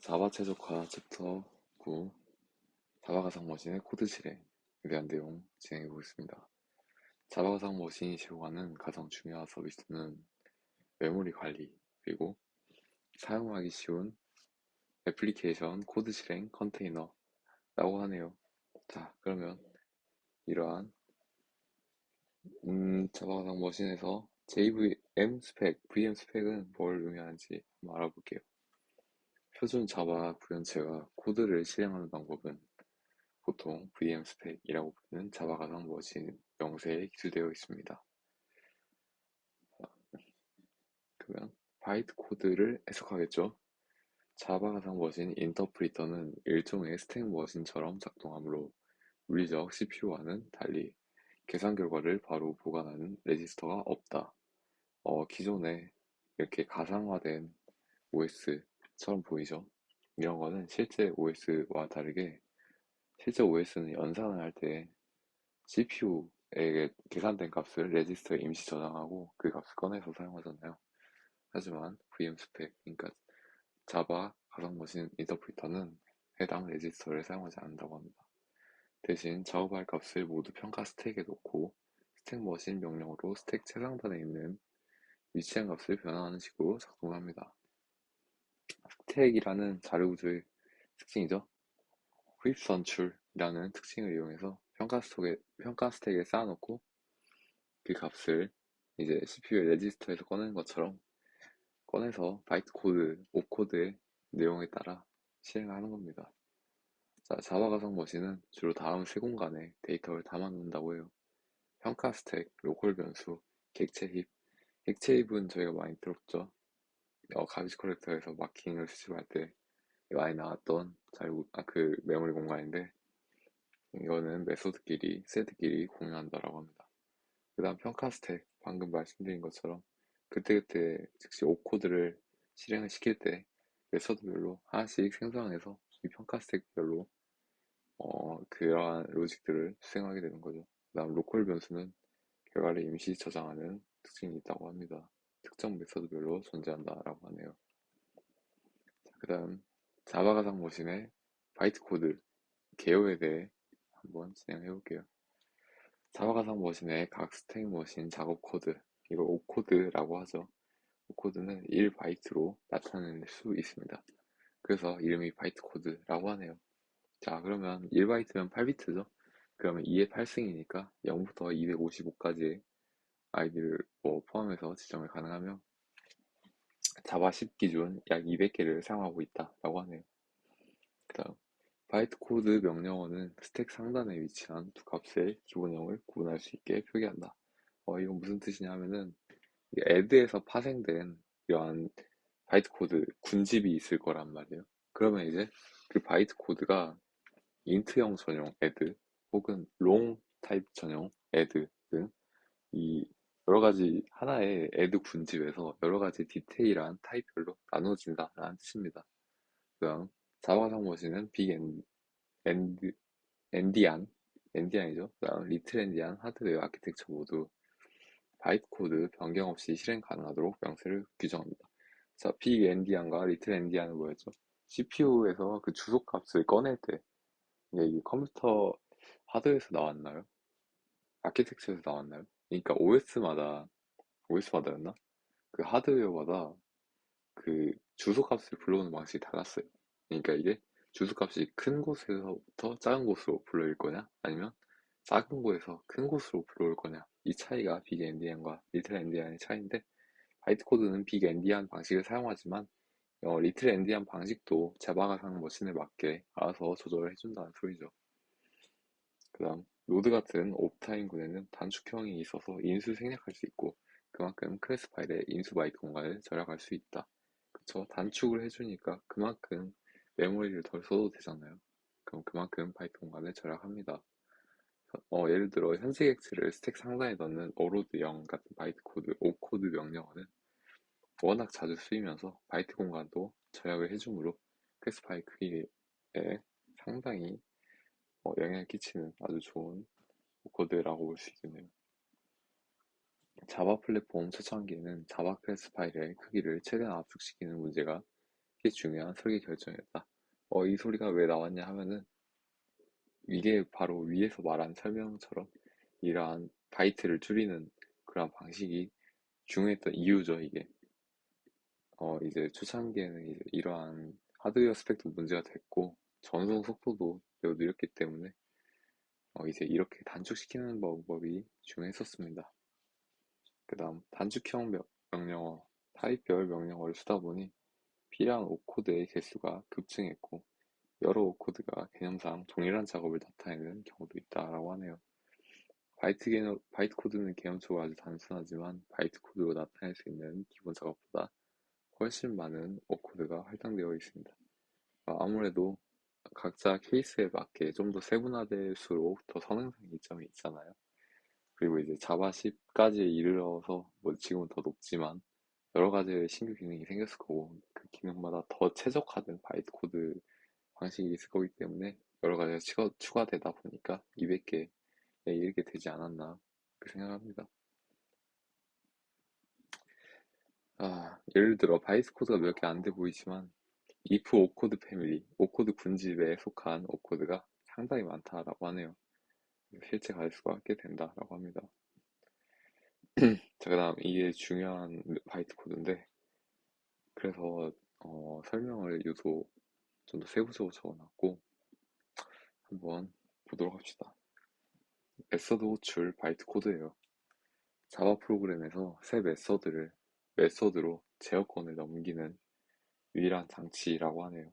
자바 최적화 챕터 9 자바 가상 머신의 코드 실행에 대한 내용 진행해 보겠습니다. 자바 가상 머신이 제공하는 가장 중요한 서비스는 메모리 관리, 그리고 사용하기 쉬운 애플리케이션 코드 실행 컨테이너라고 하네요. 자, 그러면 이러한 자바 가상 머신에서 JVM 스펙, VM 스펙은 뭘 의미하는지 한번 알아볼게요. 표준 자바 구현체가 코드를 실행하는 방법은 보통 VM 스펙이라고 부르는 자바 가상 머신 명세에 기술되어 있습니다. 그러면 바이트 코드를 해석하겠죠. 자바 가상 머신 인터프리터는 일종의 스택 머신처럼 작동하므로 물리적 CPU와는 달리 계산 결과를 바로 보관하는 레지스터가 없다. 기존에 이렇게 가상화된 OS처럼 보이죠? 이런 거는 실제 OS와 다르게 실제 OS는 연산을 할 때 CPU에게 계산된 값을 레지스터에 임시 저장하고 그 값을 꺼내서 사용하잖아요. 하지만 VM 스펙, 그러니까 자바 가상 머신 인터프리터는 해당 레지스터를 사용하지 않는다고 합니다. 대신 작업할 값을 모두 평가 스택에 놓고 스택 머신 명령으로 스택 최상단에 있는 위치한 값을 변환하는 식으로 작동을 합니다. 스택이라는 자료 구조의 특징이죠. 흡입 선출이라는 특징을 이용해서 평가 스택에 쌓아놓고 그 값을 이제 CPU 레지스터에서 꺼내는 것처럼 꺼내서 바이트 코드, 옵코드의 내용에 따라 실행하는 겁니다. 자, 자바 가상 머신은 주로 다음 세 공간에 데이터를 담아 놓는다고 해요. 평가 스택, 로컬 변수, 객체 힙. 객체 힙은 저희가 많이 들었죠. 가비지 컬렉터에서 마킹을 수집할 때 많이 나왔던 그 메모리 공간인데 이거는 메소드끼리, 셋끼리 공유한다라고 합니다. 그 다음 평가 스택, 방금 말씀드린 것처럼 그때그때 즉시 옵코드를 실행을 시킬 때 메서드별로 하나씩 생성해서 이 평가 스택별로 그러한 로직들을 수행하게 되는 거죠. 그 다음 로컬 변수는 결과를 임시 저장하는 특징이 있다고 합니다. 특정 메서드별로 존재한다라고 하네요. 그 다음 자바 가상 머신의 바이트 코드 개요에 대해 한번 진행해 볼게요. 자바 가상 머신의 각 스택 머신 작업 코드, 이걸 옵코드라고 하죠. 옵코드는 1바이트로 나타낼 수 있습니다. 그래서 이름이 바이트 코드라고 하네요. 자, 그러면 1바이트면 8비트죠? 그러면 2의 8승이니까 0부터 255까지의 아이디를 포함해서 지정을 가능하며 자바 10 기준 약 200개를 사용하고 있다라고 하네요. 그 다음 바이트 코드 명령어는 스택 상단에 위치한 두 값의 기본형을 구분할 수 있게 표기한다. 이건 무슨 뜻이냐면은 애드에서 파생된 이러한 바이트 코드 군집이 있을 거란 말이에요. 그러면 이제 그 바이트 코드가 인트형 전용 애드 혹은 롱 타입 전용 애드 등 이 여러 가지 하나의 애드 군집에서 여러 가지 디테일한 타입별로 나눠진다라는 뜻입니다. 그다음 자바상 머신은 빅 엔드, 엔디안 엔디안이죠. 그다음 리틀 엔디안 하드웨어 아키텍처 모두 바이트 코드 변경 없이 실행 가능하도록 명세를 규정합니다. 자, 빅 엔디안과 리틀 엔디안은 뭐였죠? CPU에서 그 주소값을 꺼낼 때 이게 컴퓨터 하드웨어에서 나왔나요? 아키텍처에서 나왔나요? 그러니까 OS마다였나? 그 하드웨어마다 그 주소값을 불러오는 방식이 달랐어요. 그러니까 이게 주소값이 큰 곳에서부터 작은 곳으로 불러일 거냐, 아니면 작은 곳에서 큰 곳으로 불러올 거냐, 이 차이가 빅 엔디안과 리틀 엔디안의 차이인데, 바이트 코드는 빅 엔디안 방식을 사용하지만 리틀 엔디안 방식도 자바 가상 머신에 맞게 알아서 조절을 해준다는 소리죠. 그 다음 노드 같은 옵타임군에는 단축형이 있어서 인수 생략할 수 있고 그만큼 클래스 파일의 인수 바이트 공간을 절약할 수 있다. 그쵸? 단축을 해주니까 그만큼 메모리를 덜 써도 되잖아요. 그럼 그만큼 바이트 공간을 절약합니다. 예를 들어 현재 객체를 스택 상단에 넣는 어로드 0 같은 바이트 코드, 옵코드 명령어는 워낙 자주 쓰이면서 바이트 공간도 절약을 해주므로 클래스 파일 크기에 상당히 영향을 끼치는 아주 좋은 코드라고 볼 수 있겠네요. 자바 플랫폼 초창기에는 자바 클래스 파일의 크기를 최대한 압축시키는 문제가 게 중요한 설계 결정이었다. 이 소리가 왜 나왔냐 하면은 이게 바로 위에서 말한 설명처럼 이러한 바이트를 줄이는 그런 방식이 중요했던 이유죠, 이게. 이제 초창기에는 이제 이러한 하드웨어 스펙도 문제가 됐고, 전송 속도도 매우 느렸기 때문에, 이제 이렇게 단축시키는 방법이 중요했었습니다. 그 다음, 단축형 명령어, 타입별 명령어를 쓰다 보니 필요한 오코드의 개수가 급증했고, 여러 오코드가 개념상 동일한 작업을 나타내는 경우도 있다라고 하네요. 바이트 코드는 개념적으로 아주 단순하지만 바이트 코드로 나타낼 수 있는 기본 작업보다 훨씬 많은 오코드가 할당되어 있습니다. 아무래도 각자 케이스에 맞게 좀 더 세분화될수록 더 선행성 이점이 있잖아요. 그리고 이제 자바 10까지 이르러서 뭐 지금은 더 높지만 여러 가지의 신규 기능이 생겼을 거고 그 기능마다 더 최적화된 바이트 코드 방식이 있을 거기 때문에 여러 가지가 추가되다 보니까 200개에 이르게 되지 않았나 그렇게 생각합니다. 예를 들어 바이트 코드가 몇 개 안 돼 보이지만 if 오코드 패밀리, 오코드 군집에 속한 오코드가 상당히 많다라고 하네요. 실제 가수가 꽤 된다라고 합니다. 자, 그다음 이게 중요한 바이트 코드인데 그래서 설명을 유도 좀 더 세부적으로 적어놨고 한번 보도록 합시다. 메서드 호출 바이트 코드예요. 자바 프로그램에서 새 메서드로 제어권을 넘기는 유일한 장치라고 하네요.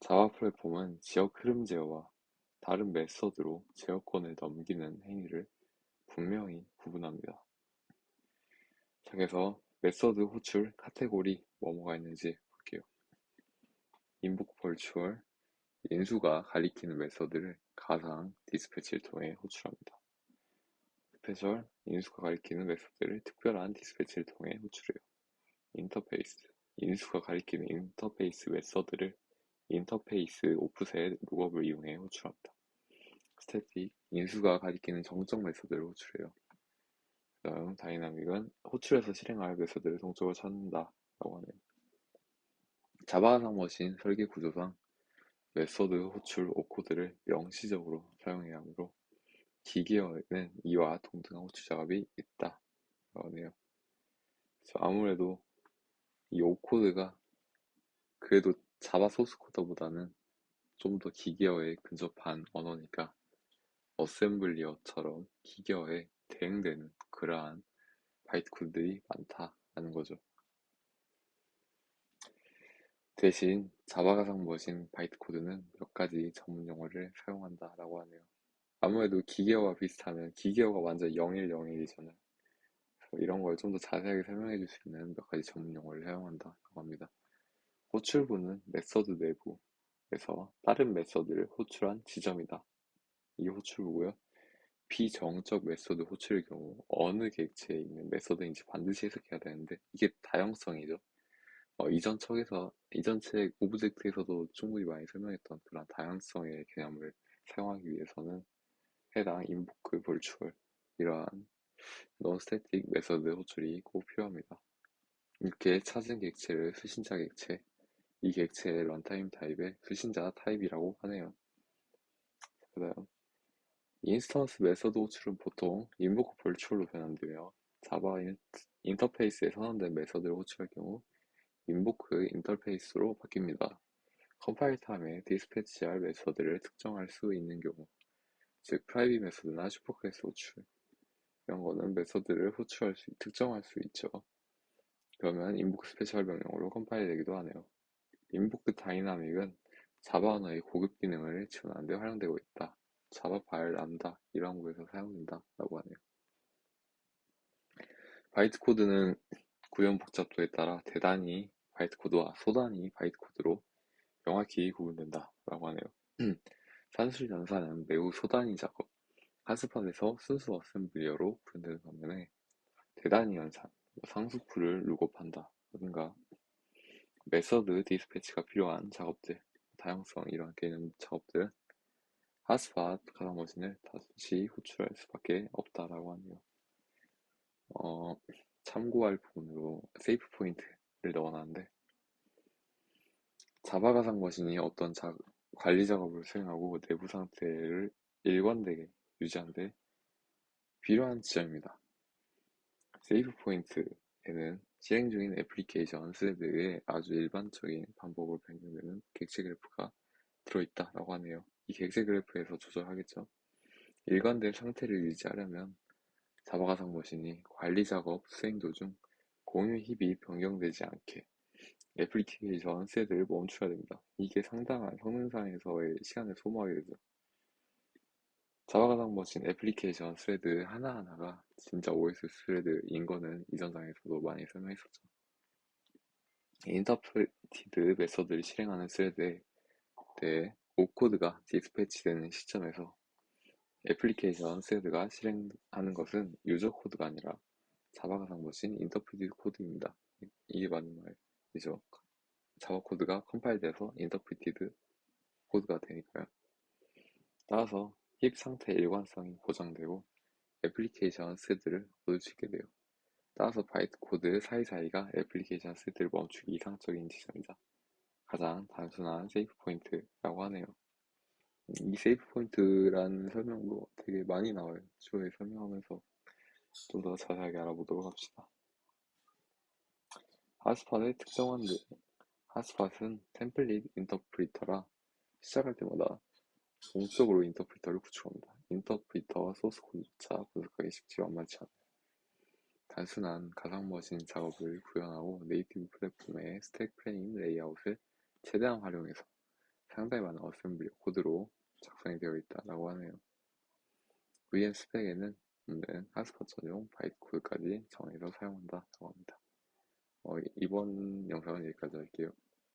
자바 플랫폼은 지역 흐름 제어와 다른 메서드로 제어권을 넘기는 행위를 분명히 구분합니다. 자, 그래서 메서드 호출 카테고리 뭐뭐가 있는지 볼게요. 인복 벌추얼, 인수가 가리키는 메서드를 가상 디스패치를 통해 호출합니다. 스페셜, 인수가 가리키는 메서드를 특별한 디스패치를 통해 호출해요. 인터페이스, 인수가 가리키는 인터페이스 메서드를 인터페이스 오프셋 룩업을 이용해 호출합니다. 스태틱, 인수가 가리키는 정적 메서드를 호출해요. 다음 다이나믹은 호출해서 실행할 메서드를 동적으로 찾는다 라고 하네요. 자바 머신 설계 구조상 메서드 호출 오코드를 명시적으로 사용해야 하므로 기계어에는 이와 동등한 호출 작업이 있다 라고 하네요. 그래서 아무래도 이 오코드가 그래도 자바 소스 코드보다는 좀 더 기계어에 근접한 언어니까 어셈블리어처럼 기계어에 대응되는 그러한 바이트 코드들이 많다라는 거죠. 대신 자바 가상 머신 바이트 코드는 몇 가지 전문 용어를 사용한다라고 하네요. 아무래도 기계어와 비슷하면 기계어가 완전 0101이잖아요. 이런 걸 좀 더 자세하게 설명해 줄 수 있는 몇 가지 전문 용어를 사용한다라고 합니다. 호출부는 메서드 내부에서 다른 메서드를 호출한 지점이다. 이 호출부고요. 비정적 메소드 호출의 경우 어느 객체에 있는 메소드인지 반드시 해석해야 되는데 이게 다양성이죠. 이전 책 오브젝트에서도 충분히 많이 설명했던 그런 다양성의 개념을 사용하기 위해서는 해당 인보크 볼추얼 이러한 논스태틱 메소드 호출이 꼭 필요합니다. 이렇게 찾은 객체를 수신자 객체, 이 객체의 런타임 타입의 수신자 타입이라고 하네요. 그다음 인스턴스 메서드 호출은 보통 인보크 벌추얼로 변환되며 자바 인터페이스에 선언된 메서드를 호출할 경우 인보크 인터페이스로 바뀝니다. 컴파일 타임에 디스패치할 메서드를 특정할 수 있는 경우 즉 프라이빗 메서드나 슈퍼클래스 호출 이런 거는 메서드를 특정할 수 있죠. 그러면 인보크 스페셜 명령어로 컴파일 되기도 하네요. 인보크 다이나믹은 자바 언어의 고급 기능을 지원하는 데 활용되고 있다. 자바 파일 람다 이런 곳에서 사용된다 라고 하네요. 바이트 코드는 구현 복잡도에 따라 대단위 바이트 코드와 소단위 바이트 코드로 명확히 구분된다 라고 하네요. 산술 연산은 매우 소단위 작업, 하스팟에서 순수 어셈블리어로 구현되는 반면에 대단위 연산, 상수풀을 룩업한다 라든가 메서드 디스패치가 필요한 작업들, 다양성 이런 개념 작업들은 하스팟 가상 머신을 다시 호출할 수밖에 없다라고 하네요. 참고할 부분으로 세이프 포인트를 넣어놨는데 자바 가상 머신이 어떤 관리 작업을 수행하고 내부 상태를 일관되게 유지하는 데 필요한 지점입니다. 세이브 포인트에는 실행 중인 애플리케이션 스레드의 아주 일반적인 반복으로 변경되는 객체 그래프가 들어있다라고 하네요. 이 객체 그래프에서 조절하겠죠. 일관된 상태를 유지하려면 자바 가상 머신이 관리 작업 수행 도중 공유 힙이 변경되지 않게 애플리케이션 스레드를 멈춰야 됩니다. 이게 상당한 성능상에서의 시간을 소모하게 되죠. 자바 가상 머신 애플리케이션 스레드 하나하나가 진짜 OS 스레드인 거는 이전 장에서도 많이 설명했었죠. 인터프리티드 메서드를 실행하는 스레드에 대해 옵코드가 디스패치되는 시점에서 애플리케이션 스레드가 실행하는 것은 유저 코드가 아니라 자바 가상 머신 인터프리티드 코드입니다. 이게 맞는 말이죠. 자바 코드가 컴파일돼서 인터프리티드 코드가 되니까요. 따라서 힙 상태 일관성이 보장되고 애플리케이션 스레드를 멈출 수 있게 돼요. 따라서 바이트 코드 사이사이가 애플리케이션 스레드를 멈추기 이상적인 지점이다. 가장 단순한 세이프 포인트라고 하네요. 이 세이프 포인트라는 설명도 되게 많이 나와요. 주에 설명하면서 좀 더 자세하게 알아보도록 합시다. 핫스팟의 특정한들. 핫스팟은 템플릿 인터프리터라 시작할 때마다 동적으로 인터프리터를 구축합니다. 인터프리터와 소스 코드조차 분석하기 쉽지 만만치 않아요. 단순한 가상 머신 작업을 구현하고 네이티브 플랫폼의 스택 프레임 레이아웃을 최대한 활용해서 상당히 많은 어셈블리 코드로 작성이 되어 있다고 하네요. VM 스펙에는 핫스팟 전용 바이트 코드까지 정해서 사용한다고 합니다. 이번 영상은 여기까지 할게요.